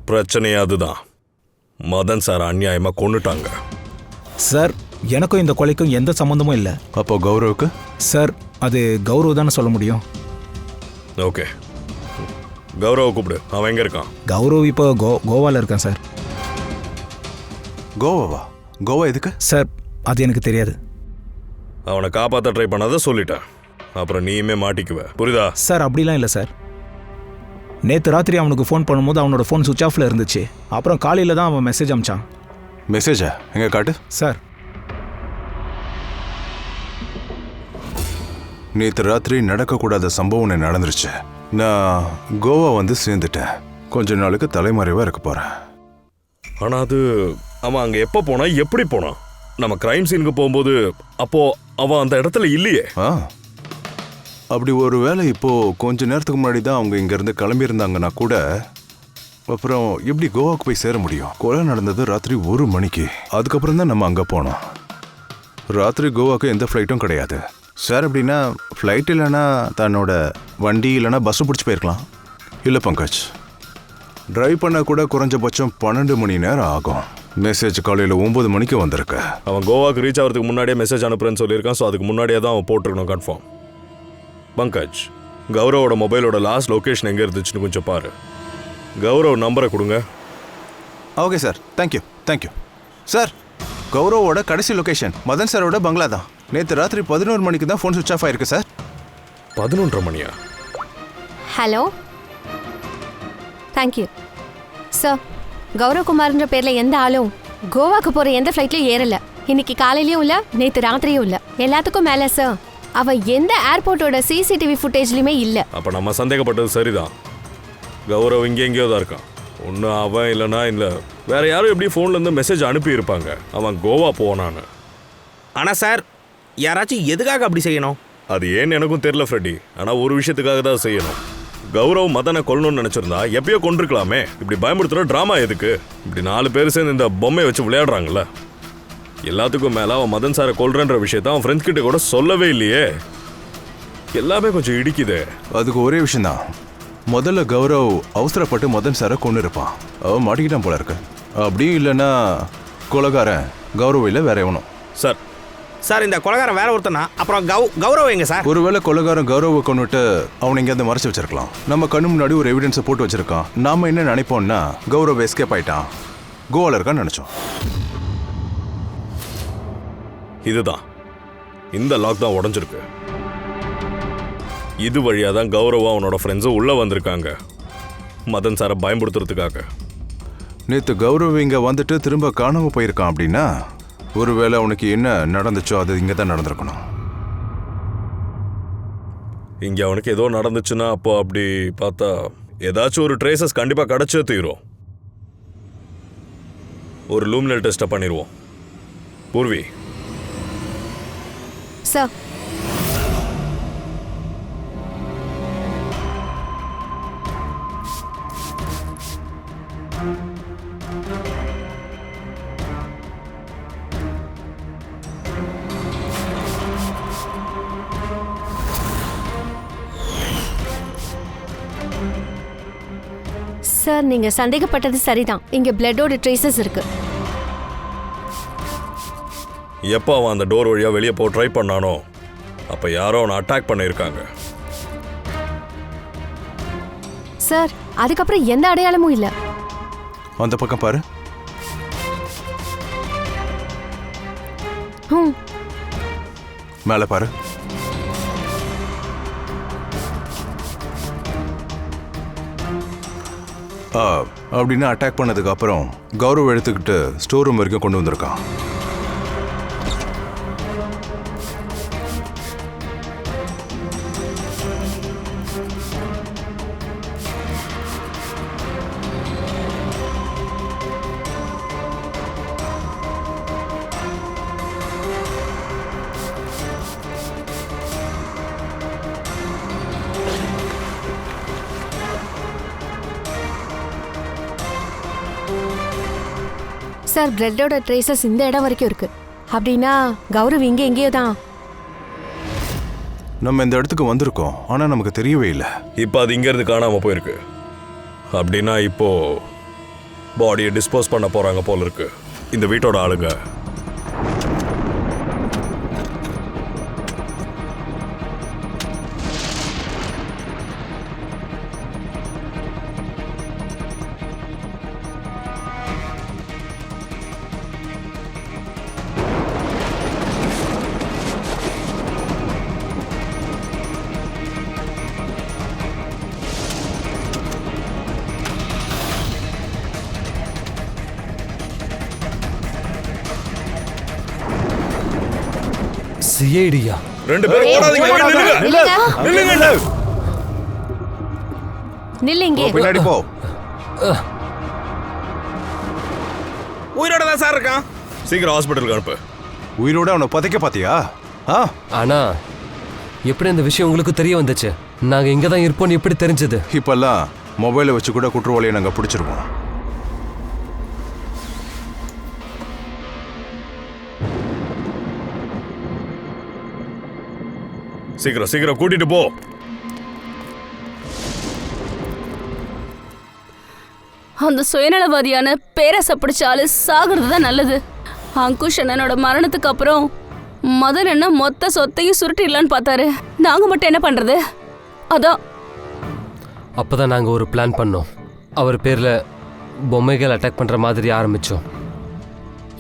பிரச்சனையே அதுதான். மதன் சார் அநியாயமா கொன்னுட்டாங்க. சார், எனக்கும் இந்த கொலைக்கும் எந்த சம்மந்தமும் இல்லை. அப்போ கௌரவுக்கு? சார், அது கௌரவ் தானே சொல்ல முடியும். ஓகே, கௌரவ கூப்பிடு. அவன் எங்க இருக்கான்? கௌரவ் இப்போ கோவாவில் இருக்கான் சார். கோவாவா? கோவா எதுக்கு? சார், அது எனக்கு தெரியாது. அவனை காப்பாற்ற ட்ரை பண்ணாத சொல்லிட்டேன். அப்புறம் நீயுமே மாட்டிக்குவ, புரியுதா? சார், அப்படிலாம் இல்லை சார். நேற்று ராத்திரி அவனுக்கு ஃபோன் பண்ணும்போது அவனோட ஃபோன் சுவிச் ஆஃபில் இருந்துச்சு. அப்புறம் காலையில் தான் அவன் மெசேஜ் அனுப்பிச்சான். மெசேஜா? எங்க காட்டு. சார், நேற்று ராத்திரி நடக்கக்கூடாத சம்பவம் நடந்துருச்சு. நான் கோவா வந்து சேர்ந்துட்டேன். கொஞ்ச நாளுக்கு தலைமறைவாக இருக்க போகிறேன். ஆனால் அது அவன் அங்கே எப்போ போனான், எப்படி போனான்? நம்ம கிரைம் சீனுக்கு போகும்போது அப்போ அவன் அந்த இடத்துல இல்லையே. அப்படி ஒரு வேளை இப்போ கொஞ்ச நேரத்துக்கு முன்னாடி தான் அவங்க இங்கேருந்து கிளம்பியிருந்தாங்கன்னா கூட அப்புறம் எப்படி கோவாவுக்கு போய் சேர முடியும்? கொலை நடந்தது ராத்திரி 1 மணிக்கு. அதுக்கப்புறம் தான் நம்ம அங்கே போனோம். ராத்திரி கோவாவுக்கு எந்த ஃப்ளைட்டும் கிடையாது. சார், எப்படின்னா ஃப்ளைட் இல்லைன்னா தன்னோட வண்டி இல்லைன்னா பஸ்ஸு பிடிச்சி போயிருக்கலாம். இல்லை பங்கஜ், டிரைவ் பண்ண கூட குறைஞ்சபட்சம் 12 மணி நேரம் ஆகும். மெசேஜ் காலையில் 9 மணிக்கு வந்திருக்கு. அவன் கோவாக்கு ரீச் ஆகிறதுக்கு முன்னாடியே மெசேஜ் அனுப்புறேன்னு சொல்லியிருக்கான். ஸோ அதுக்கு முன்னாடியே தான் அவன் போட்டிருக்கணும் கன்ஃபார்ம். பங்கஜ், கௌரவோட மொபைலோட லாஸ்ட் லொக்கேஷன் எங்கே இருந்துச்சுன்னு கொஞ்சம் பாரு. கௌரவ் நம்பரை கொடுங்க. Okay sir, thank you sir. கௌரவோட கடைசி லொக்கேஷன் மதன் சாரோட பங்களா தான். நேற்று ராத்திரி 11 மணிக்கு தான் ஃபோன் சுவிச் ஆஃப் ஆயிருக்கு சார். 11:30 மணியா? Hello, thank you sir. கௌரவகுமார்ன்ற பேரில் எந்த ஆளும் கோவாக்கு போகிற எந்த ஃப்ளைட்லையும் ஏறலை. இன்னைக்கு காலையிலையும் இல்லை, நேற்று ராத்திரியும் இல்லை. எல்லாத்துக்கும் மேலே சார், அவன் எந்த ஏர்போர்ட்டோட சிசிடிவி ஃபுட்டேஜ்லையுமே இல்லை. அப்போ நம்ம சந்தேகப்பட்டது சரிதான். கௌரவ் இங்கே எங்கேயோ தான் இருக்கான். ஒன்று அவன் இல்லைனா இல்லை வேற யாரும் எப்படி ஃபோன்லேருந்து மெசேஜ் அனுப்பியிருப்பாங்க அவன் கோவா போனான்னு. ஆனால் சார், யாராச்சும் எதுக்காக அப்படி செய்யணும்? அது ஏன்னு எனக்கும் தெரியல ஃப்ரெட்டி. ஆனால் ஒரு விஷயத்துக்காக தான் செய்யணும். கௌரவ் மதனை கொல்லணும்னு நினச்சிருந்தா எப்பயோ கொண்டிருக்கலாமே. இப்படி பயமுறுத்துகிற ட்ராமா எதுக்கு? இப்படி 4 பேர் சேர்ந்து இந்த பொம்மையை வச்சு விளையாடுறாங்கல்ல. எல்லாத்துக்கும் மேலே அவன் மதன் சாரை கொல்றன்ற விஷயத்த அவன் ஃப்ரெண்ட்ஸ் கிட்ட கூட சொல்லவே இல்லையே. எல்லாமே கொஞ்சம் இடிக்குது. அதுக்கு ஒரே விஷயம்தான். முதல்ல கௌரவ் அவசரப்பட்டு மதன் சாரை கொண்டு இருப்பான். அவன் மாட்டிக்கிட்டான் போல இருக்கு. அப்படியும் இல்லைன்னா கொலைகாரன் கௌரவ் இல்லை, வேற எவனும். சார், இந்த கொலைகாரன் வேற ஒருத்தனா? அப்புறம் கௌரவ் எங்க சார்? ஒருவேளை கொலைகாரன் கௌரவை கொண்டுட்டு அவனை எங்கேயாவது மறைச்சு வச்சிருக்கலாம். நம்ம கண்ணு முன்னாடி ஒரு எவிடன்ஸை போட்டு வச்சிருக்கான். நாம என்ன நினைப்போம்னா கௌரவ் எஸ்கேப் ஆயிட்டான், கோவால இருக்கான்னு நினைச்சோம். இதுதான், இந்த லாக் தான் உடஞ்சிருக்கு. இது வழியாக தான் கௌரவா அவனோட ஃப்ரெண்ட்ஸும் உள்ளே வந்திருக்காங்க மதன் சாரை பயன்படுத்துறதுக்காக. நேற்று கௌரவ் இங்கே வந்துட்டு திரும்ப காணாமல் போயிருக்கான். அப்படின்னா ஒருவேளை அவனுக்கு என்ன நடந்துச்சோ அது இங்கே தான் நடந்திருக்கணும். இங்கே அவனுக்கு ஏதோ நடந்துச்சுன்னா அப்போ அப்படி பார்த்தா ஏதாச்சும் ஒரு ட்ரேசஸ் கண்டிப்பாக கிடச்சே தீரும். ஒரு லூமினல் டெஸ்ட்டை பண்ணிடுவோம். பூர்வி சார், சார், நீங்க சந்தேகப்பட்டது சரிதான். இங்க பிளட்டோட ட்ரேசஸ் இருக்கு. எப்போ அவன் அந்த டோர் வழியாக வெளியே போக ட்ரை பண்ணானோ அப்போ யாரோ அவனை அட்டாக் பண்ணியிருக்காங்க. சார், அதுக்கப்புறம் எந்த அடையாளமும் இல்லை. அந்த பக்கம் பாரு. மேலே பாரு. அப்படின்னு அட்டாக் பண்ணதுக்கு அப்புறம் கௌரவ் எடுத்துக்கிட்டு ஸ்டோர் ரூம் வரைக்கும் கொண்டு வந்திருக்கான். சார் பிளட்டோட ட்ரேசஸ் இந்த இடம் வரைக்கும் இருக்கு. அப்படின்னா கௌரவ் இங்கே எங்கேயோ தான். நம்ம இந்த இடத்துக்கு வந்திருக்கோம், ஆனா நமக்கு தெரியவே இல்லை. இப்போ அது இங்கேருந்து காணாமல் போயிருக்கு. அப்படின்னா இப்போ பாடியை டிஸ்போஸ் பண்ண போகிறாங்க போல இருக்கு இந்த வீட்டோட ஆளுங்க. சிஐடியா? ரெண்டு பேரும் ஓடாதீங்க, நில்லுங்க. நில்லுங்க. பின்னாடி போ. உயிரோட தான் சார் இருக்கான். சீக்கிரம் ஹாஸ்பிட்டலுக்கு அனுப்பு. உயிரோட அவனை பதைக்க பாத்தியா? ஆனா எப்படி அந்த விஷயம் உங்களுக்கு தெரிய வந்துச்சு? நாங்க இங்க தான் இருப்போம் எப்படி தெரிஞ்சது? இப்பெல்லாம் மொபைலை வச்சு கூட குற்றவாளியை நாங்க பிடிச்சிருவோம். சீக்கிரம் சீக்கிரம் கூட்டிட்டு போ. அந்த சுயநலவாதியான பேரசை பிடிச்ச ஆளு சாகிறது தான் நல்லது. அங்குஷ் அண்ணனோட மரணத்துக்கு அப்புறம் முதல் என்ன மொத்த சொத்தையும் சுருட்டிடலான்னு பார்த்தாரு. நாங்க மட்டும் என்ன பண்றது? அதான் அப்பதான் நாங்க ஒரு பிளான் பண்ணோம். அவர் பேர்ல பொம்மைகள் அட்டாக் பண்ற மாதிரி ஆரம்பிச்சோம்.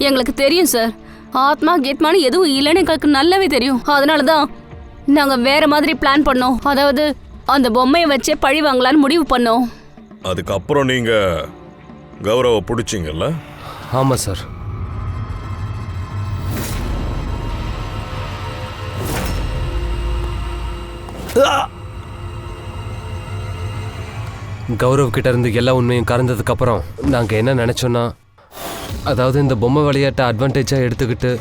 எங்களுக்கு தெரியும் சார், ஆத்மா கீத்மானு எதுவும் இல்லைன்னு எங்களுக்கு நல்லாவே தெரியும். அதனாலதான் நாங்க வேற மாதிரி பிளான் பண்ணோம். அதாவது அந்த பொம்மையை வச்சே பழி வாங்கலான்னு முடிவு பண்ணோம். அதுக்கப்புறம் நீங்க கௌரவ பிடிச்சிங்கல்ல? ஆமா சார். கௌரவ் கிட்ட இருந்து எல்லா உண்மையும் கறந்ததுக்கு அப்புறம் நாங்க என்ன நினைச்சோம்னா, அதாவது இந்த பொம்மை விளையாட்டை அட்வான்டேஜா எடுத்துக்கிட்டு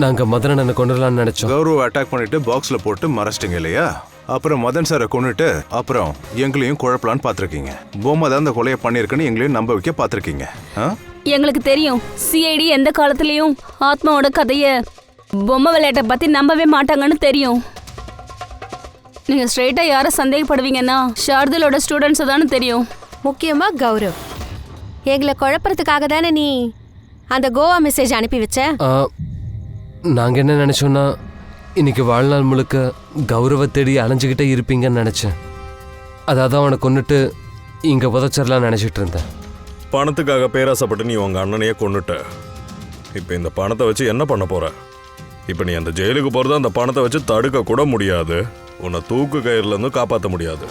நாங்க மதனனை கொண்டுடலாம்னு நினைச்சோம். கௌரவ் அட்டாக் பண்ணிட்டு பாக்ஸ்ல போட்டு மறைச்சிட்டீங்க இல்லையா? அப்புறம் மதன் சாரை கொண்டுட்டு அப்புறம் எங்களையும் குழப்பலான்னு பார்த்துருக்கீங்க. பொம்மை தான் அந்த கொலையை பண்ணியிருக்குன்னு எங்களையும் நம்ப வைக்க பார்த்துருக்கீங்க. எங்களுக்கு தெரியும் சிஐடி எந்த காலத்துலயும் ஆத்மாவோட கதைய பொம்மை விளையாட்டை பத்தி நம்பவே மாட்டாங்கன்னு தெரியும். நீங்க ஸ்ட்ரெயிட்டா யார சந்தேகப்படுவீங்கன்னா ஷார்துலோட ஸ்டூடெண்ட்ஸ் தானே தெரியும். முக்கியமா கௌரவ். எங்களை குழப்பறதுக்காக தானே நீ அந்த கோவா மெசேஜ் அனுப்பி வச்ச? நாங்க என்ன நினைச்சோம்னா, இன்னைக்கு வாழ்நாள் முழுக்க கௌரவ தேடி அலைஞ்சுக்கிட்டே இருப்பீங்கன்னு நினைச்சேன். அதாவது அவனை கொண்டுட்டு இங்க புதைச்சிடலாம் நினைச்சிட்டு இருந்தேன். பணத்துக்காக பேராசப்பட்டு நீ உங்க அண்ணனையே கொண்டுட்ட. இப்போ இந்த பணத்தை வச்சு என்ன பண்ண போற? இப்போ நீ அந்த ஜெயிலுக்கு போறது அந்த பணத்தை வச்சு தடுக்க கூட முடியாது. உன்னை தூக்கு கயிறுல இருந்து காப்பாற்ற முடியாது.